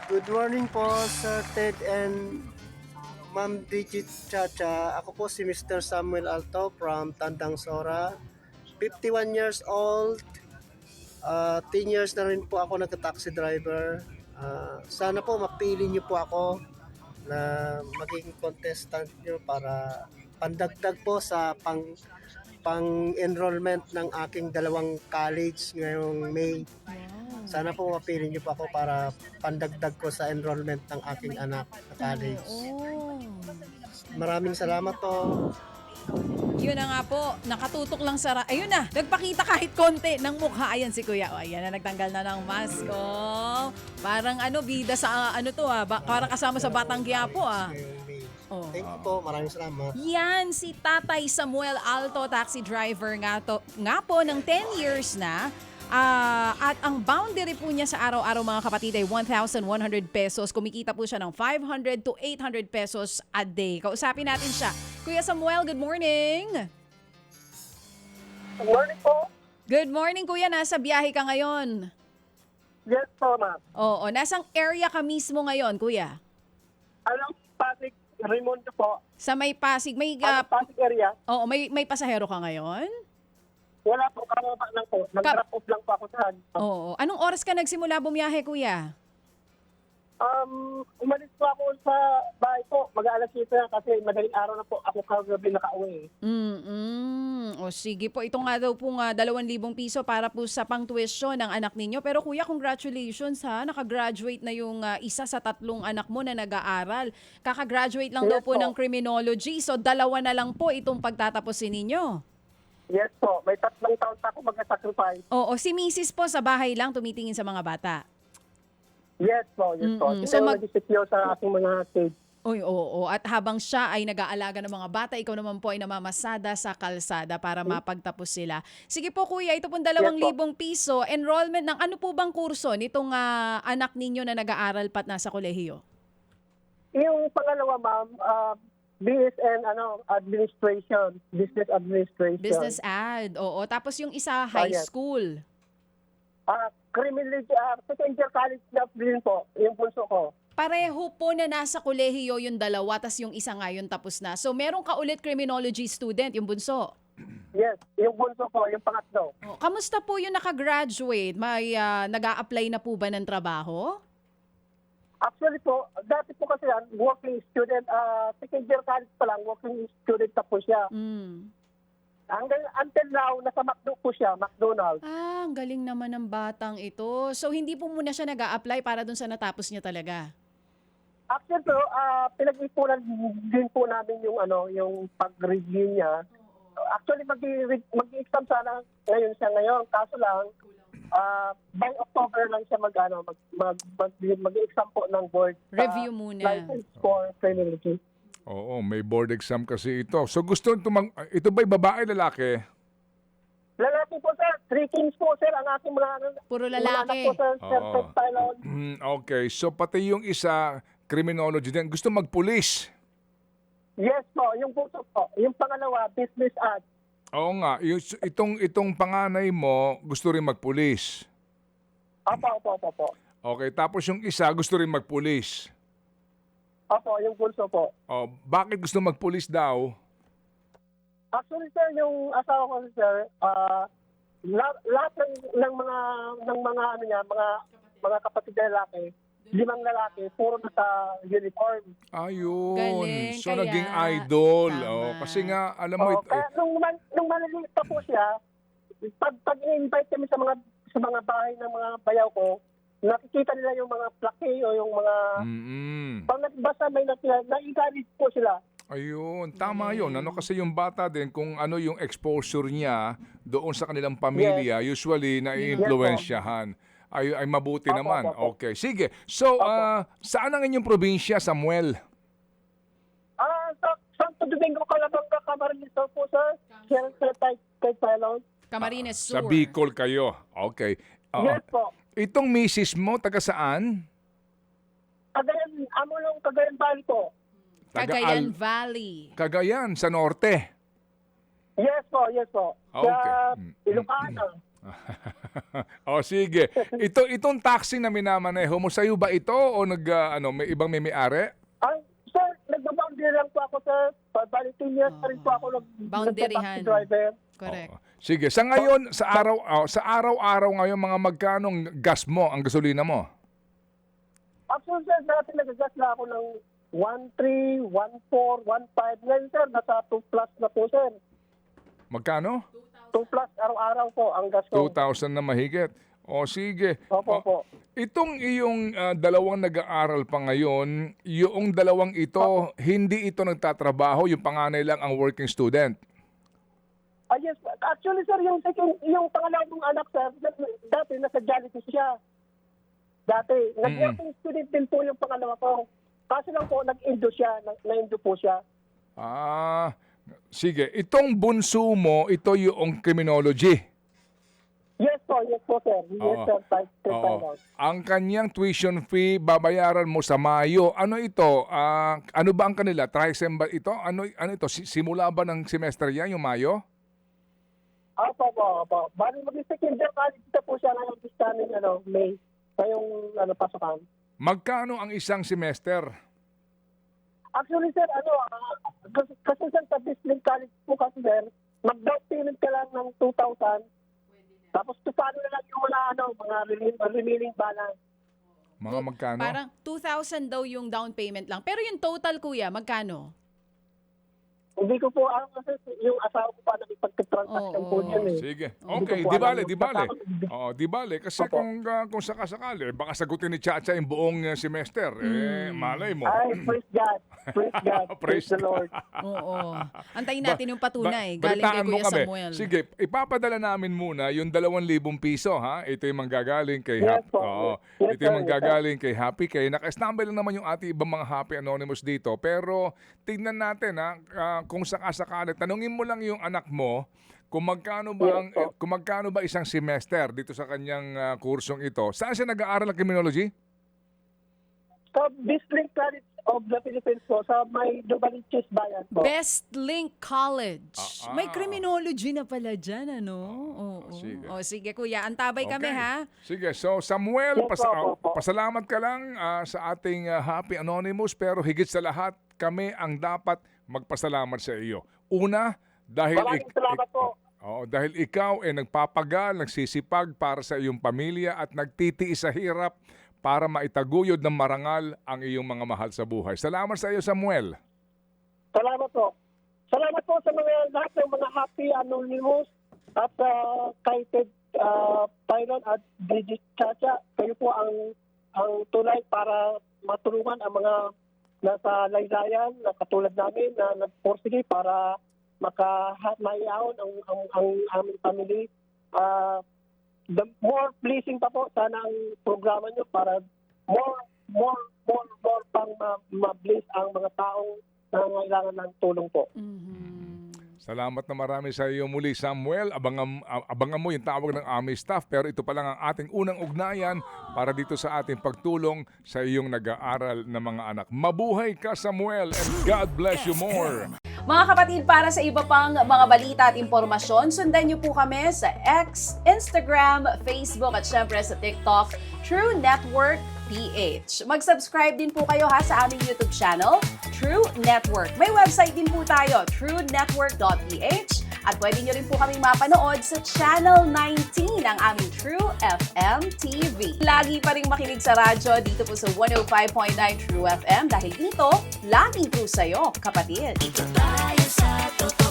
Good morning po, Sir Ted and Ma'am Digit Chacha. Ako po si Mr. Samuel Alto from Tandang Sora. 51 years old. 10 years na rin po ako nagka-taxi driver. Sana po mapili niyo po ako na maging contestant niyo para pandagdag po sa pang-enrollment ng aking dalawang college ngayong May. Sana po mapili niyo po ako para pandagdag ko sa enrollment ng aking anak na college. Oo. Maraming salamat po. Yun na nga po, nakatutok lang sa... Ayun na, nagpakita kahit konti ng mukha. Ayan si Kuya. O, ayan na, nagtanggal na ng mask. Oh, parang bida sa parang kasama sa Batang Quiapo Ngayong May. Oh. Thank you po. Maraming salamat. Yan, si Tatay Samuel Alto, taxi driver nga po ng 10 years na. At ang boundary po niya sa araw-araw mga kapatid ay 1,100 pesos. Kumikita po siya ng 500 to 800 pesos a day. Kausapin natin siya. Kuya Samuel, good morning. Good morning po. Good morning, Kuya. Nasa biyahe ka ngayon. Yes po, ma'am. Oo, nasang area ka mismo ngayon, Kuya? Anong Pasig, Raimundo po? Sa may Pasig, Pasig area? may pasahero ka ngayon? Wala po, kamaba lang po. Nag-drop off lang po ako sa Oo. Anong oras ka nagsimula bumiyahe, Kuya? Umalis po ako sa bahay po. Mag-aalas 7 na kasi madaling araw na po ako kagabi nakauwi. O sige po, ito nga daw po 2,000 piso para po sa pang-tuition ng anak ninyo. Pero Kuya, congratulations ha. Nakagraduate na yung isa sa 3 anak mo na nag-aaral. Kakagraduate lang daw Yes po po. ng criminology. So 2 na lang po itong pagtatapusin ninyo. Yes po, may 3 taon pa ako mag-sacrifice. Oo, si Mrs. po sa bahay lang tumitingin sa mga bata. Yes po, yes po. Mm-mm. So, So, nag-secure sa aking mga kids. Oy, oo. At habang siya ay nag-aalaga ng mga bata, ikaw naman po ay namamasada sa kalsada para mapagtapos sila. Sige po Kuya, ito pong 2,000 piso. Enrollment ng ano po bang kurso nitong anak ninyo na nag-aaral pat nasa kolehiyo? Yung pangalawa, ma'am, BSN, administration, business administration. Business ad, oo. Tapos yung isa, high yes. school. Criminology, second year college na din po, yung punso ko. Pareho po na nasa kolehiyo yung 2, tas yung isa ngayon tapos na. So meron ka ulit criminology student, yung bunso. Yes, yung bunso ko, yung pangatlo. Oh, kamusta po yung nakagraduate? May nag-a-apply na po ba ng trabaho? Actually po, dati po kasi yan, working student, second year college pa lang, working student na po siya. Until now, nasa McDo po siya, McDonald's. Ang galing naman ng batang ito. So hindi po muna siya nag-a-apply para dun sa natapos niya talaga? Actually po, pinag-ipunan din po namin yung pag-review niya. Actually, mag-exam sana ngayon. Kaso lang, by October lang siya mag-exam po ng board. Review muna. License for criminology. Oo, may board exam kasi ito. So gusto ito ba'y babae, lalaki? Lalaki po, sir. 3 teams po, sir. Ang ating mga Puro mga anak lalaki. po, sir. Sir, Oo. Ted Tylon. Okay, so pati yung isa, criminology din, gusto magpulis. Yes po, yung puso po. Yung pangalawa, business ad. Oo nga, itong panganay mo, gusto rin magpulis. Opo. Okay, tapos yung isa, gusto rin magpulis. Opo, yung puso po. Oh, bakit gusto magpulis daw? Actually, sir, yung asawa ko, sir, lahat ng mga kapatid na lalaki, 5 lalaki, puro na sa uniform. Ayun. Galing, So kaya. naging idol. Tama. Oh, kasi nga, alam mo, Kaya nung maliliit pa po siya, pag-invite kami sa mga bahay ng mga bayaw ko, nakikita nila yung mga plaque o yung mga... Pag nagbasa may na-encourage po sila. Ayun, tama yun. Kasi yung bata din, kung ano yung exposure niya doon sa kanilang pamilya, usually na-influensyahan. Ay mabuti naman. Opo. Okay, sige. So, saan ang inyong probinsya, Samuel? Sa Santo Domingo, Calabanga, Camarines Sur po, sir. Sir Ted Tylon. Camarines Sur. Sa Bicol kayo. Okay. Oo. Yes po. Itong misis mo, taga saan? Cagayan Valley po. Cagayan Valley. Cagayan, sa norte. Yes po. Okay. Sa Ilocano. O sige. Itong taxi na minamaneho mo, sa'yo ba ito o may ibang may-ari? Sir, nag-boundary lang po ako, sir. Bali 10 years pa rin po ako Boundaryhan. taxi driver. Correct. Oo. Sige, sa ngayon, sa araw-araw ngayon, mga magkanong gas mo, ang gasolina mo? Actually, sir, dati nagagas na ako ng 1.3, 1.4, 1.5. Ngayon, sir, nasa 2 plus na po, sir. Magkano? 2 plus araw-araw po ang gas ko. 2,000 na mahigit. O sige. Opo, po. Itong iyong dalawang nag-aaral pa ngayon, yung dalawang ito, hindi ito nagtatrabaho, yung panganay lang ang working student. Yes, actually, sir, yung pangalawang anak, sir, dati nasa Jollibee siya. Dati. Nag-working student din po yung pangalawa ko. Kaso lang po, nag-indo siya. Na-indo po siya. Sige. Itong bunso mo, ito yung criminology. Yes po, sir. Yes, Oo. sir. Oo. Ang kanyang tuition fee, babayaran mo sa Mayo. Ano ito? Ano ba ang kanila? Trisem ba ito? Ano ito? Simula ba ng semester yan, yung Mayo? Opo. Bali, mag-second year college na po siya ngayon this coming, May. Ngayong, pasokan. Magkano ang isang semester? Actually, sir, kasi sir, sa Bisling College po kasi, sir, mag-down payment ka lang ng 2,000. Tapos, paano na lang yung mga remaining balance. Mga magkano? Parang 2,000 daw yung down payment lang. Pero yung total, kuya, magkano? Hindi ko po alam kasi yung asawa ko pa nakipag-transaction po yun eh. Sige. Hindi Okay, ko po di alam. bale. Di bale. Kasi Opo. kung sakasakali, baka sagutin ni Chacha yung buong semester. Malay mo. Ay, praise God. Praise God. Praise the Lord. Oo. Antayin natin yung patunay. Galing kay Balitaan mo Kuya kami. Samuel. Sige, ipapadala namin muna yung 2,000 piso, ha? Ito yung manggagaling kay Yes, Happy. po. Oo. Yes, Ito yung sir. manggagaling kay Happy. Kay naka-standby lang naman yung ating ibang mga Happy Anonymous dito. Pero tignan natin, ha? Kung sakasakali, tanungin mo lang yung anak mo kung magkano ba isang semester dito sa kanyang kursong ito. Saan siya nag-aaral ng criminology? Sa Bisling College of the Philippines po, sa may Dubaliches Bayan po. Best Link College. Ah. May criminology na pala dyan, ano? Oo. sige. Sige, kuya. Antabay kami, ha? Sige, so Samuel, Yes, po. pasalamat ka lang sa ating Happy Anonymous, pero higit sa lahat, kami ang dapat magpasalamat sa iyo. Una, dahil Maraming salamat po. dahil ikaw ay nagpapagal, nagsisipag para sa iyong pamilya at nagtitiis sa hirap para maitaguyod ng marangal ang iyong mga mahal sa buhay. Salamat sa iyo, Samuel. Salamat po. Salamat po sa lahat ng mga Happy Anonymous at kay Ted Tyron at Bridget Chacha. Kayo po ang tulay para matulungan ang mga nasa laylayan na katulad namin na nagporsige para maiahon ang aming family. The more pleasing pa po sana ang programa nyo para more pang ma-bless ang mga taong nangangailangan ng tulong po. Salamat na marami sa iyo muli, Samuel. Abangan mo yung tawag ng aming staff, pero ito pa lang ang ating unang ugnayan para dito sa ating pagtulong sa iyong nag-aaral na mga anak. Mabuhay ka, Samuel, and God bless you more. Mga kapatid, para sa iba pang mga balita at impormasyon, sundan niyo po kami sa X, Instagram, Facebook at syempre sa TikTok, True Network PH. Mag-subscribe din po kayo sa aming YouTube channel, True Network. May website din po tayo, truenetwork.ph, at pwede niyo rin po kaming mapanood sa Channel 19 ng aming True FM TV. Lagi pa rin makinig sa radyo dito po sa 105.9 True FM dahil dito, laging true sa'yo, kapatid. Dito tayo sa totoo.